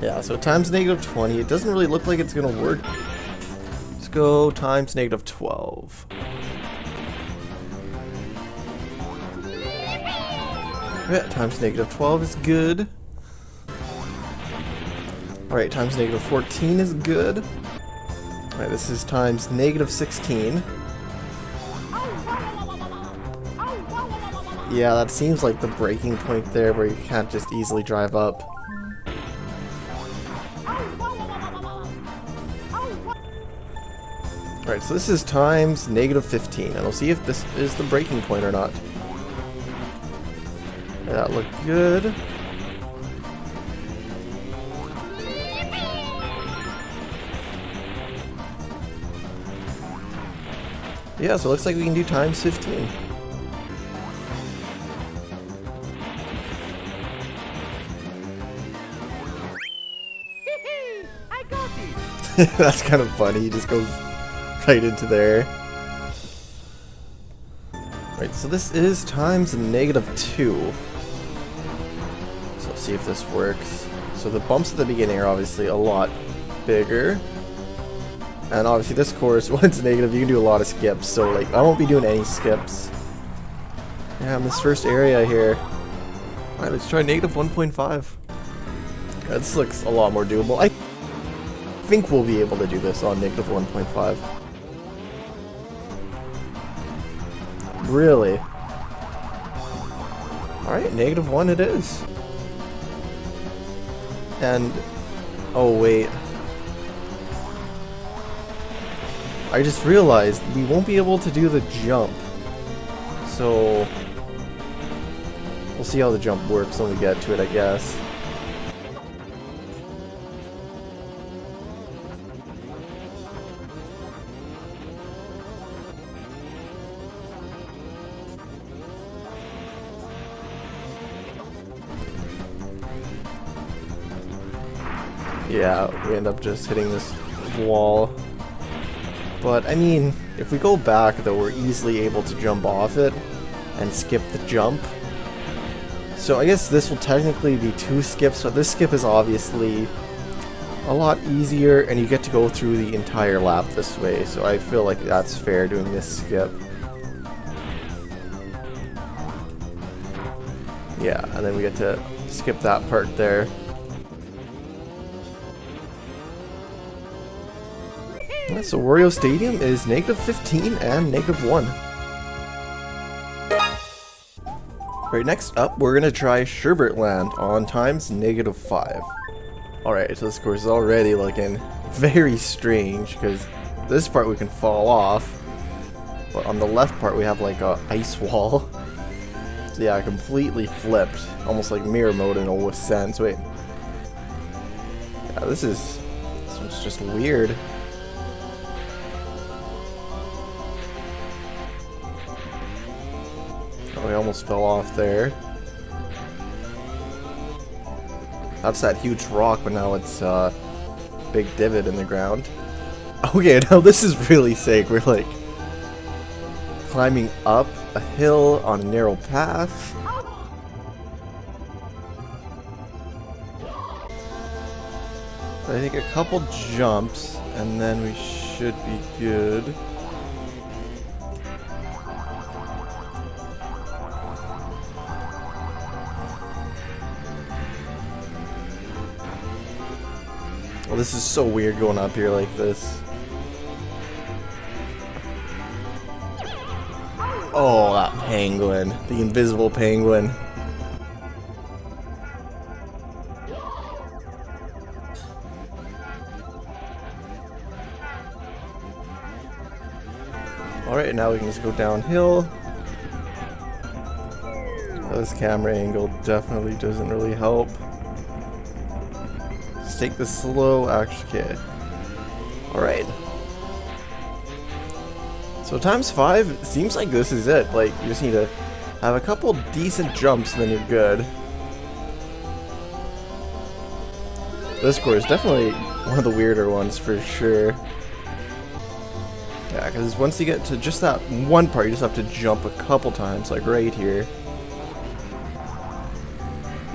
C: Yeah, so times -20. It doesn't really look like it's gonna work. Let's go times -12. Yeah, times -12 is good. Alright, times -14 is good. Alright, this is times -16. Yeah, that seems like the breaking point there where you can't just easily drive up. Alright, so this is times -15, and we'll see if this is the breaking point or not. Yeah, that looked good. Yeah, so it looks like we can do times 15.
B: I got this.
C: That's kind of funny, he just goes right into there. Right, so this is times -2. So let's see if this works. So the bumps at the beginning are obviously a lot bigger. And obviously this course, when it's negative, you can do a lot of skips. So like, I won't be doing any skips. Yeah, in this first area here. Alright, let's try -1.5. Yeah, this looks a lot more doable. I think we'll be able to do this on -1.5. Really? Alright, -1 it is. And... oh wait. I just realized we won't be able to do the jump. So... we'll see how the jump works when we get to it, I guess. Yeah, we end up just hitting this wall. But, I mean, if we go back, though, we're easily able to jump off it and skip the jump. So I guess this will technically be 2 skips, but this skip is obviously a lot easier, and you get to go through the entire lap this way, so I feel like that's fair doing this skip. Yeah, and then we get to skip that part there. Yeah, so Wario Stadium is -15 and -1. Right, next up, we're gonna try Sherbet Land on times -5. Alright, so this course is already looking very strange, because this part we can fall off, but on the left part we have like a ice wall. So yeah, completely flipped, almost like mirror mode in a sense. Wait. Yeah, this one's just weird. Oh, we almost fell off there. That's that huge rock, but now it's a big divot in the ground. Okay, now this is really sick. We're like climbing up a hill on a narrow path. I think a couple jumps, and then we should be good. Well, this is so weird going up here like this. Oh, that penguin. The invisible penguin. Alright, now we can just go downhill. This camera angle definitely doesn't really help. Let's take the slow action kit. Alright. So times 5, it seems like this is it. Like, you just need to have a couple decent jumps and then you're good. This course is definitely one of the weirder ones for sure. Yeah, because once you get to just that one part, you just have to jump a couple times, like right here.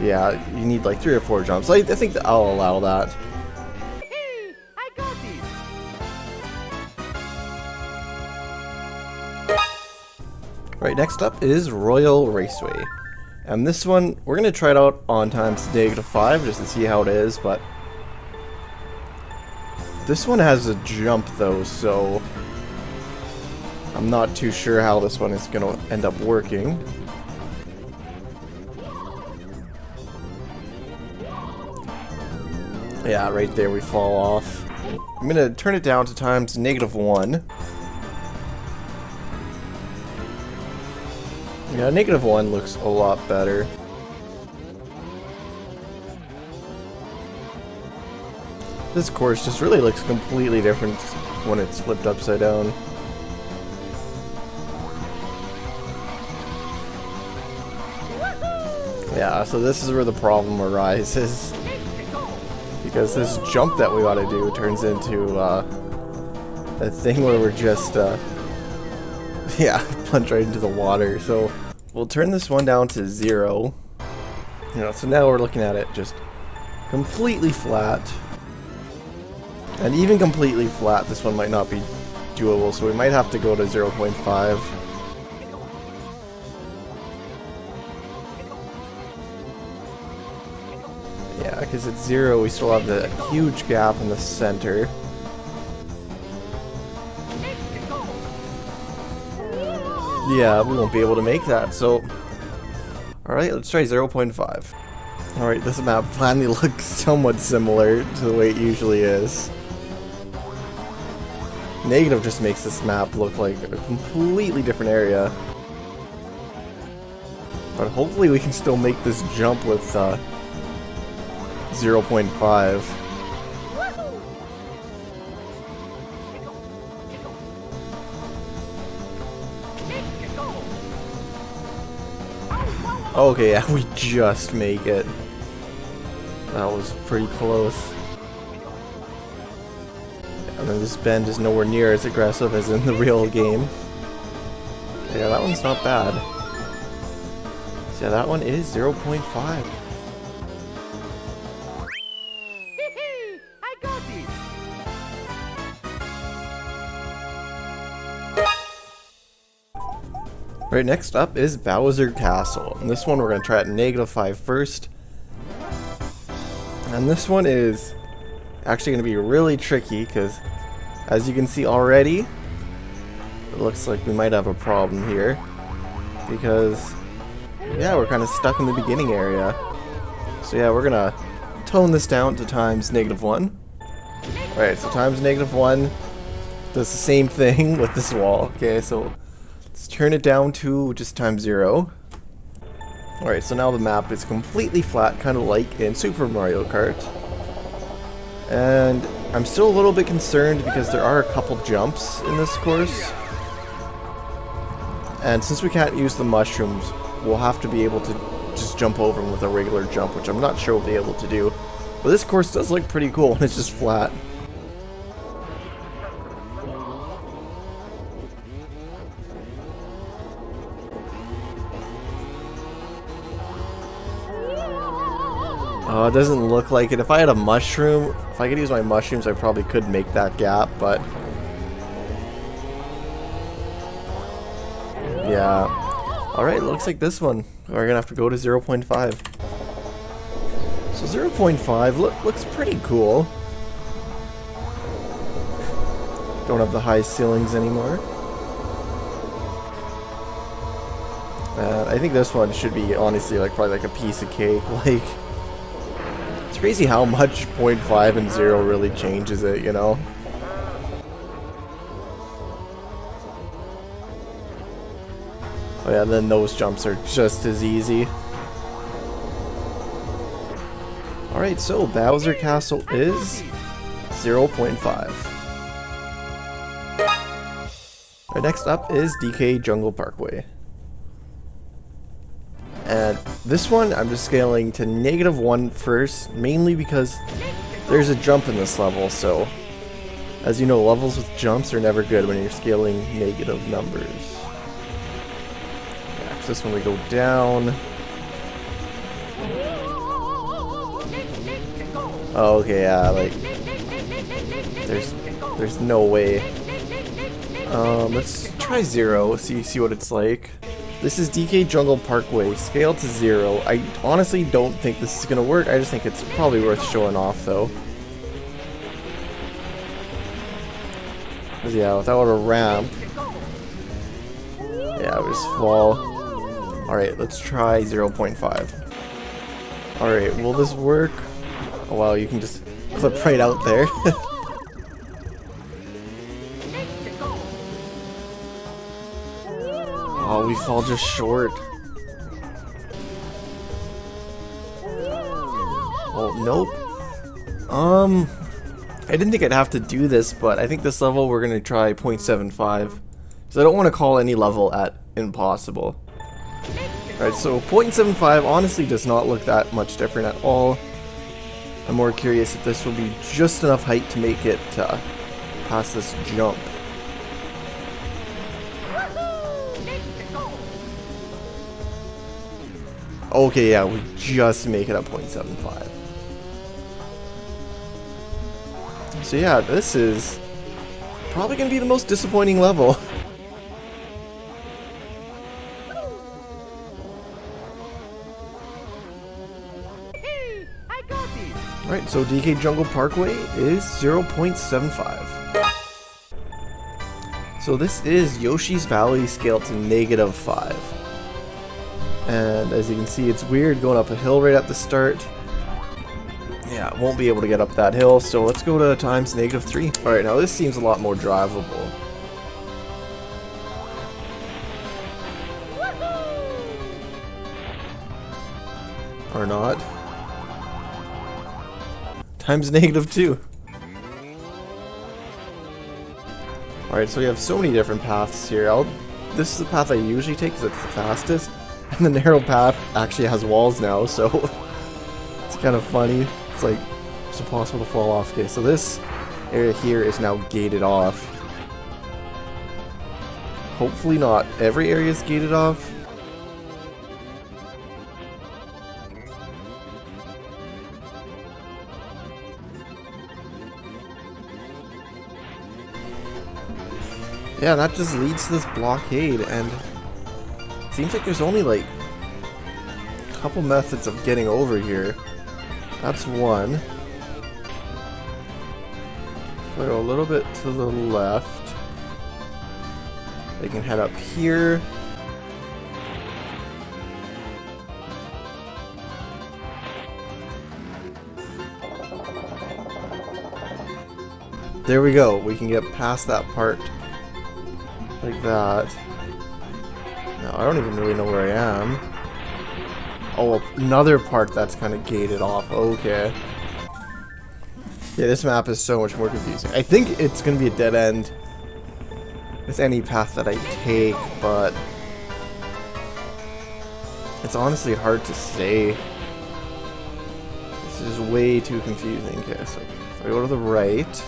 C: Yeah, you need like 3 or 4 jumps. I think that I'll allow that.
B: Hey, I got these.
C: Right, next up is Royal Raceway. And this one, we're going to try it out on times -5 just to see how it is, but this one has a jump though, so I'm not too sure how this one is going to end up working. Yeah, right there we fall off. I'm going to turn it down to times -1. Yeah, -1 looks a lot better. This course just really looks completely different when it's flipped upside down. Yeah, so this is where the problem arises. Because this jump that we gotta do turns into a thing where we're just yeah, plunge right into the water. So we'll turn this one down to 0. You know, so now we're looking at it just completely flat. And even completely flat, this one might not be doable, so we might have to go to 0.5. Yeah, because at 0 we still have the huge gap in the center. Yeah, we won't be able to make that, so... Alright, let's try 0.5. Alright, this map finally looks somewhat similar to the way it usually is. Negative just makes this map look like a completely different area. But hopefully we can still make this jump with 0.5. Okay, yeah, we just make it. That was pretty close. And then this bend is nowhere near as aggressive as in the real game. Yeah, that one's not bad. So yeah, that one is 0.5.
B: I got it.
C: Right, next up is Bowser Castle. And this one we're going to try at -5 first. And this one is actually going to be really tricky because, as you can see already, it looks like we might have a problem here. Because, yeah, we're kind of stuck in the beginning area. So yeah, we're going to tone this down to times -1. Alright, so times -1 does the same thing with this wall. Okay, so let's turn it down to just times 0. Alright, so now the map is completely flat, kind of like in Super Mario Kart. And I'm still a little bit concerned because there are a couple jumps in this course. And since we can't use the mushrooms, we'll have to be able to just jump over them with a regular jump, which I'm not sure we'll be able to do. But this course does look pretty cool when it's just flat. It doesn't look like it. If I had a mushroom, if I could use my mushrooms, I probably could make that gap, but yeah. Alright, looks like this one. We're gonna have to go to 0.5. So 0.5 looks pretty cool. Don't have the high ceilings anymore. I think this one should be honestly like probably like a piece of cake. Like, it's crazy how much 0.5 and 0 really changes it, you know? Oh yeah, then those jumps are just as easy. Alright, so Bowser Castle is 0.5. Right, next up is DK Jungle Parkway. And this one, I'm just scaling to -1 first, mainly because there's a jump in this level, so as you know, levels with jumps are never good when you're scaling negative numbers. Yeah, 'cause this one we go down. Oh, okay, yeah, like, there's no way. Let's try 0, see what it's like. This is DK Jungle Parkway, scale to 0. I honestly don't think this is gonna work. I just think it's probably worth showing off, though. 'Cause yeah, without a ramp, yeah, we just fall. Alright, let's try 0.5. Alright, will this work? Oh wow, you can just clip right out there. Oh, we fall just short. Oh, nope. I didn't think I'd have to do this, but I think this level we're gonna try 0.75. So I don't want to call any level at impossible. Alright, so 0.75 honestly does not look that much different at all. I'm more curious if this will be just enough height to make it past this jump. Okay, yeah, we just make it at 0.75. So yeah, this is probably going to be the most disappointing level.
B: I got it.
C: Alright, so DK Jungle Parkway is 0.75. So this is Yoshi's Valley scaled to -5. And as you can see, it's weird going up a hill right at the start. Yeah, won't be able to get up that hill, so let's go to times -3. Alright, now this seems a lot more drivable. Or not. Times -2. Alright, so we have so many different paths here. This is the path I usually take because it's the fastest. And the narrow path actually has walls now, so it's kind of funny. It's like it's impossible to fall off. Okay, so this area here is now gated off. Hopefully not every area is gated off. Yeah, that just leads to this blockade, and it seems like there's only like a couple methods of getting over here. That's one. If I go a little bit to the left, they can head up here. There we go, we can get past that part. Like that. Now, I don't even really know where I am. Oh, another part that's kind of gated off. Okay. Yeah, this map is so much more confusing. I think it's going to be a dead end with any path that I take, but it's honestly hard to say. This is way too confusing. Okay, so if I go to the right,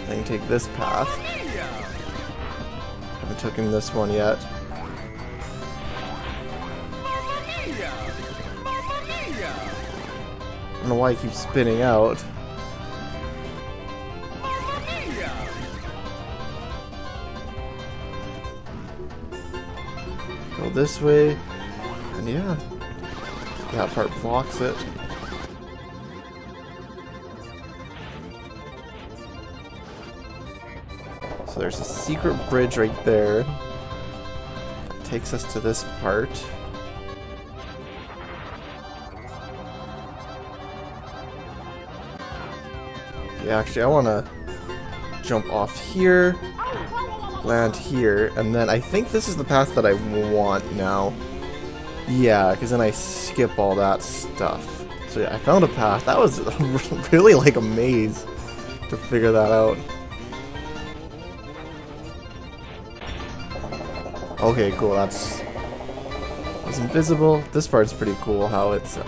C: I can take this path. Haven't taken this one yet. I don't know why I keep spinning out. Go this way, and yeah, that part blocks it. So there's a secret bridge right there that takes us to this part. Yeah, actually I want to jump off here, land here, and then I think this is the path that I want now. Yeah, because then I skip all that stuff. So yeah, I found a path. That was really like a maze to figure that out. Okay, cool, that's invisible. This part's pretty cool, how it's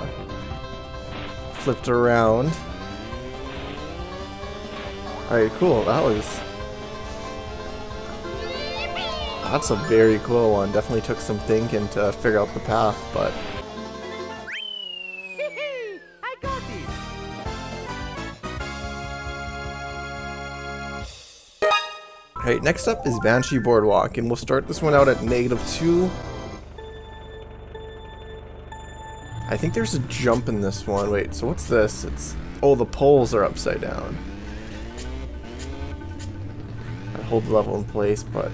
C: flipped around. Alright, cool, that's a very cool one. Definitely took some thinking to figure out the path, but
B: I got it.
C: alright, next up is Banshee Boardwalk, and we'll start this one out at -2. I think there's a jump in this one. Wait, so what's this? Oh, the poles are upside down. I hold the level in place, but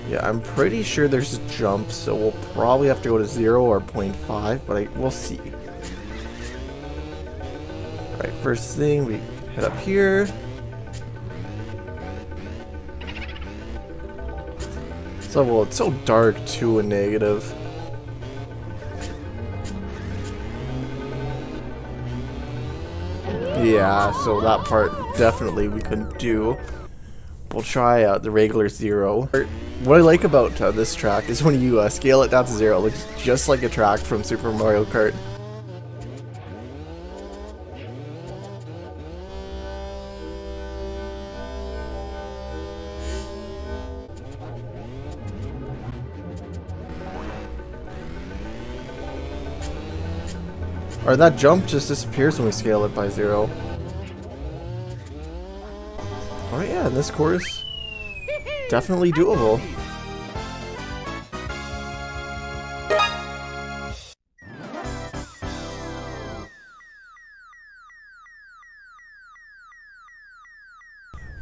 C: yeah, I'm pretty sure there's a jump, so we'll probably have to go to 0 or 0.5, but we'll see. Alright, first thing, we head up here. So, well, it's so dark too and negative. Yeah, so that part definitely we couldn't do. We'll try the regular 0. What I like about this track is when you scale it down to 0, it looks just like a track from Super Mario Kart. Or that jump just disappears when we scale it by 0. Oh yeah, in this course, definitely doable.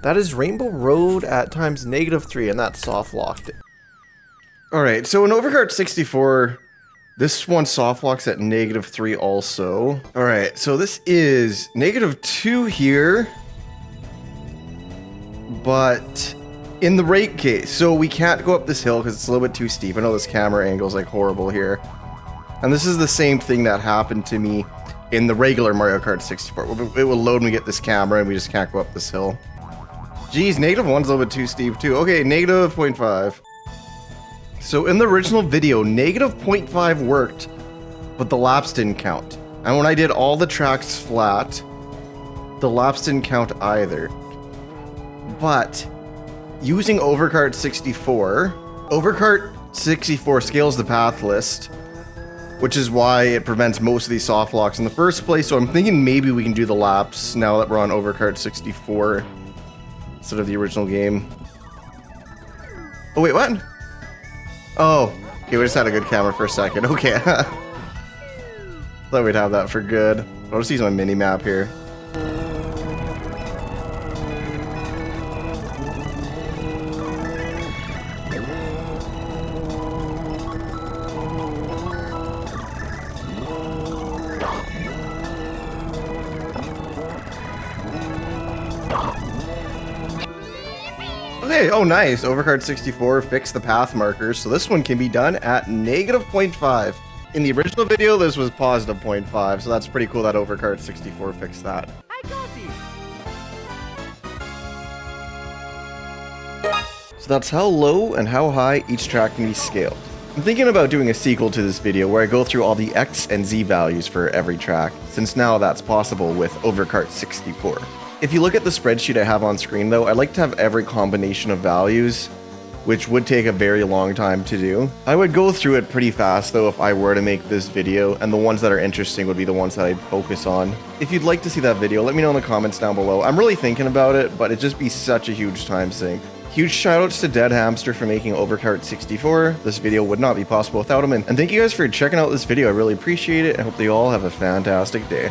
C: That is Rainbow Road at times -3, and that's soft locked.
A: Alright, so in Overkart 64, this one soft locks at -3 also. Alright, so this is -2 here. But in the right case, so we can't go up this hill because it's a little bit too steep. I know this camera angle is like horrible here. And this is the same thing that happened to me in the regular Mario Kart 64. It will load me, get this camera, and we just can't go up this hill. Geez, -1's a little bit too steep too. Okay, -0.5. So in the original video, -0.5 worked, but the laps didn't count. And when I did all the tracks flat, the laps didn't count either. but using Overkart 64, Overkart 64 scales the path list, which is why it prevents most of these soft locks in the first place. So I'm thinking maybe we can do the laps now that we're on Overkart 64 instead of the original game. Oh, wait, what? Oh, okay, we just had a good camera for a second. Okay. Thought we'd have that for good. I'll just use my mini map here. Okay, oh nice. Overkart 64 fixed the path markers, so this one can be done at negative 0.5. In the original video, this was positive 0.5, so that's pretty cool that Overkart 64 fixed that.
B: I got you.
A: So that's how low and how high each track can be scaled. I'm thinking about doing a sequel to this video where I go through all the X and Z values for every track, since now that's possible with Overkart 64. If you look at the spreadsheet I have on screen though, I'd like to have every combination of values, which would take a very long time to do. I would go through it pretty fast though if I were to make this video, and the ones that are interesting would be the ones that I'd focus on. If you'd like to see that video, let me know in the comments down below. I'm really thinking about it, but it'd just be such a huge time sink. Huge shoutouts to Dead Hamster for making Overkart 64. This video would not be possible without him, and thank you guys for checking out this video. I really appreciate it. I hope that you all have a fantastic day.